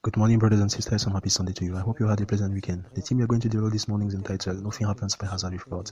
Good morning, brothers and sisters, and happy Sunday to you. I hope you had a pleasant weekend. The theme we are going to develop this morning is entitled, Nothing Happens by Hazard with God.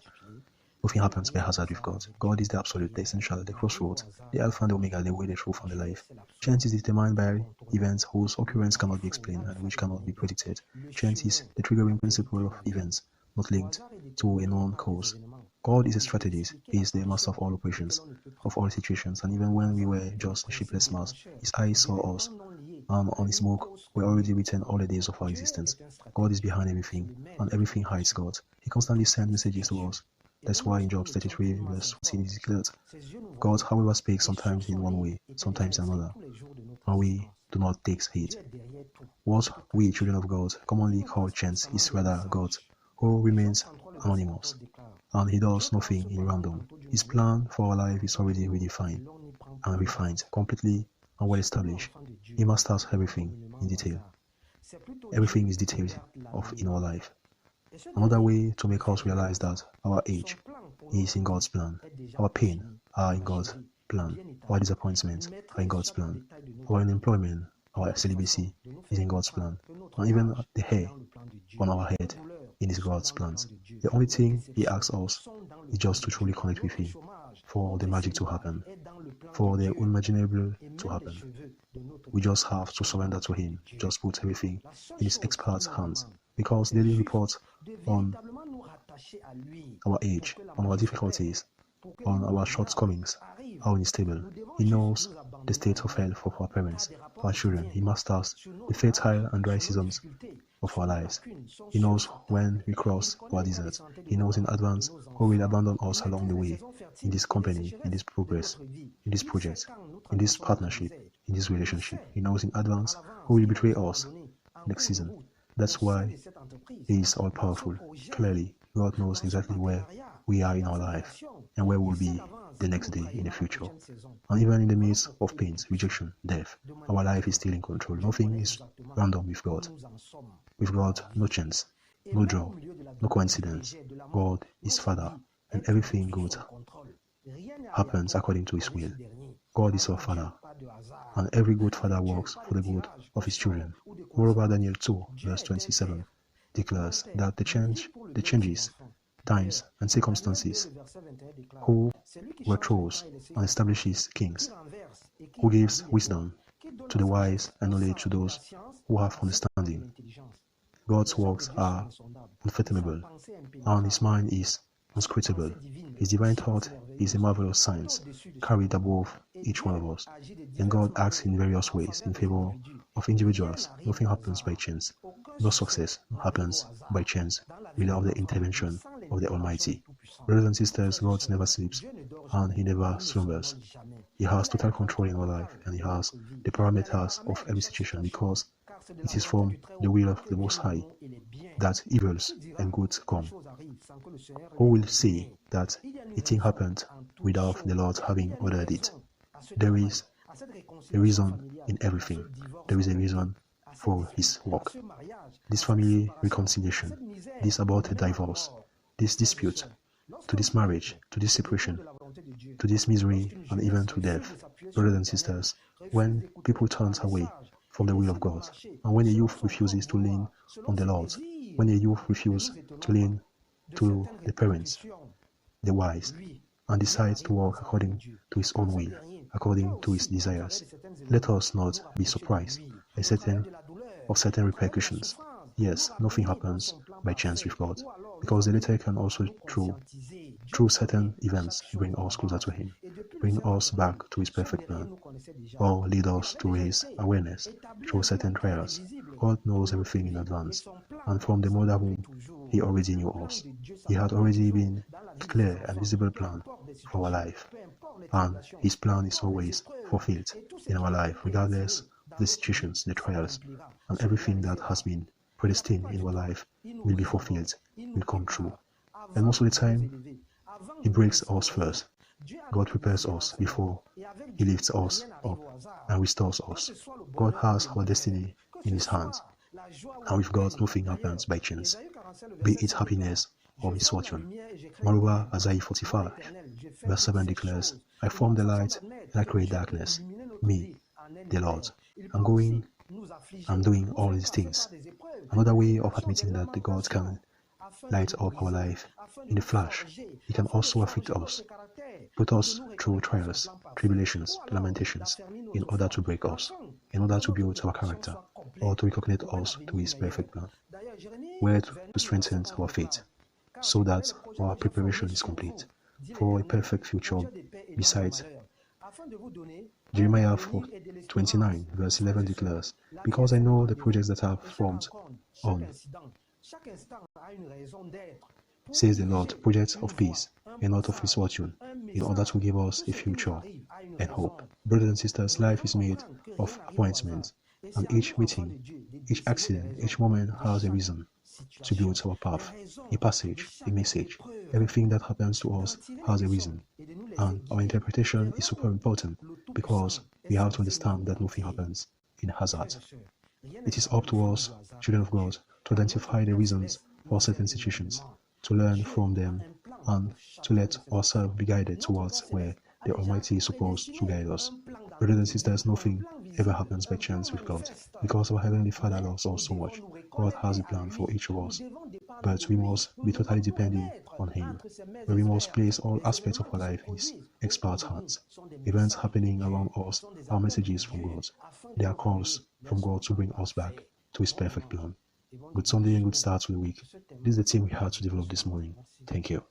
Nothing happens by hazard with God. God is the absolute, the essential, the crossroads, the alpha and the omega, the way, the truth, and the life. Chance is determined by events whose occurrence cannot be explained and which cannot be predicted. Chance is the triggering principle of events, not linked to a known cause. God is a strategist. He is the master of all operations, of all situations, and even when we were just a shapeless mass, His eyes saw us, and on His book were already written all the days of our existence. God is behind everything, and everything hides God. He constantly sends messages to us. That's why in Job 33 verse 14 it is declared, God, however, speaks sometimes in one way, sometimes in another, and we do not take heed. What we, children of God, commonly call chance is rather God, who remains anonymous, and He does nothing in random. His plan for our life is already redefined and refined, completely and well established. He masters everything in detail. Everything is detailed in our life. Another way to make us realize that our age is in God's plan, our pain are in God's plan, our disappointments are in God's plan, our unemployment, our celibacy is in God's plan, and even the hair on our head in His God's plans. The only thing He asks us is just to truly connect with Him, for the magic to happen, for the unimaginable to happen. We just have to surrender to Him, just put everything in His expert hands, because daily reports on our age, on our difficulties, on our shortcomings are unstable. He knows the state of health of our parents, our children. He masters the fertile and dry seasons of our lives. He knows when we cross our desert. He knows in advance who will abandon us along the way, in this company, in this progress, in this project, in this partnership, in this relationship. He knows in advance who will betray us next season. That's why He is all-powerful. Clearly, God knows exactly where we are in our life and where we'll be the next day in the future. And even in the midst of pains, rejection, death, our life is still in control. Nothing is random with God. With God, no chance, no draw, no coincidence. God is Father, and everything good happens according to His will. God is our Father, and every good father works for the good of his children. Moreover, Daniel 2, verse 27 declares that the changes, times, and circumstances, who overthrows and establishes kings, who gives wisdom to the wise and knowledge to those who have understanding. God's works are unfathomable, and His mind is unscrutable. His divine thought is a marvelous science, carried above each one of us. And God acts in various ways in favor of individuals. Nothing happens by chance. No success happens by chance without the intervention of the Almighty. Brothers and sisters, God never sleeps, and He never slumbers. He has total control in our life, and He has the parameters of every situation, because it is from the will of the Most High that evils and goods come. Who will say that a thing happened without the Lord having ordered it? There is a reason in everything. There is a reason for His work. This family reconciliation, this aborted divorce, this dispute, to this marriage, to this separation, to this misery, and even to death. Brothers and sisters, when people turn away from the will of God, and when a youth refuses to lean on the Lord, when a youth refuses to lean to the parents, the wise, and decides to walk according to his own will, according to his desires, let us not be surprised by certain repercussions. Yes, nothing happens by chance with God, because the latter can also, through certain events, bring us closer to Him, bring us back to His perfect plan, or lead us to raise awareness through certain trials. God knows everything in advance, and from the mother womb, He already knew us. He had already been a clear and visible plan for our life, and His plan is always fulfilled in our life, regardless of the situations, the trials, and everything that has been predestined in our life will be fulfilled, will come true. And most of the time, He breaks us first. God prepares us before He lifts us up and restores us. God has our destiny in His hands, and with God nothing happens by chance, be it happiness or misfortune. Moreover, Isaiah 45, verse 7 declares, I form the light and I create darkness, me, the Lord. And going I'm doing all these things. Another way of admitting that the God can light up our life in a flash. He can also afflict us, put us through trials, tribulations, lamentations, in order to break us, in order to build our character, or to recognize us to his perfect plan, where to strengthen our faith, so that our preparation is complete for a perfect future. Besides, Jeremiah 29 verse 11 declares, "Because I know the projects that I have formed on, says the Lord, projects of peace and not of misfortune, in order to give us a future and hope." Brothers and sisters, life is made of appointments, and each meeting, each accident, each moment has a reason to build our path, a passage, a message. Everything that happens to us has a reason, and our interpretation is super important because we have to understand that nothing happens in hazard. It is up to us, children of God, to identify the reasons for certain situations, to learn from them, and to let ourselves be guided towards where the Almighty is supposed to guide us. Brothers and sisters, nothing ever happens by chance with God, because our Heavenly Father loves us so much. God has a plan for each of us, but we must be totally depending on Him, where we must place all aspects of our life in His expert hands. Events happening around us are messages from God. They are calls from God to bring us back to His perfect plan. Good Sunday and good start to the week. This is the team we had to develop this morning. Thank you.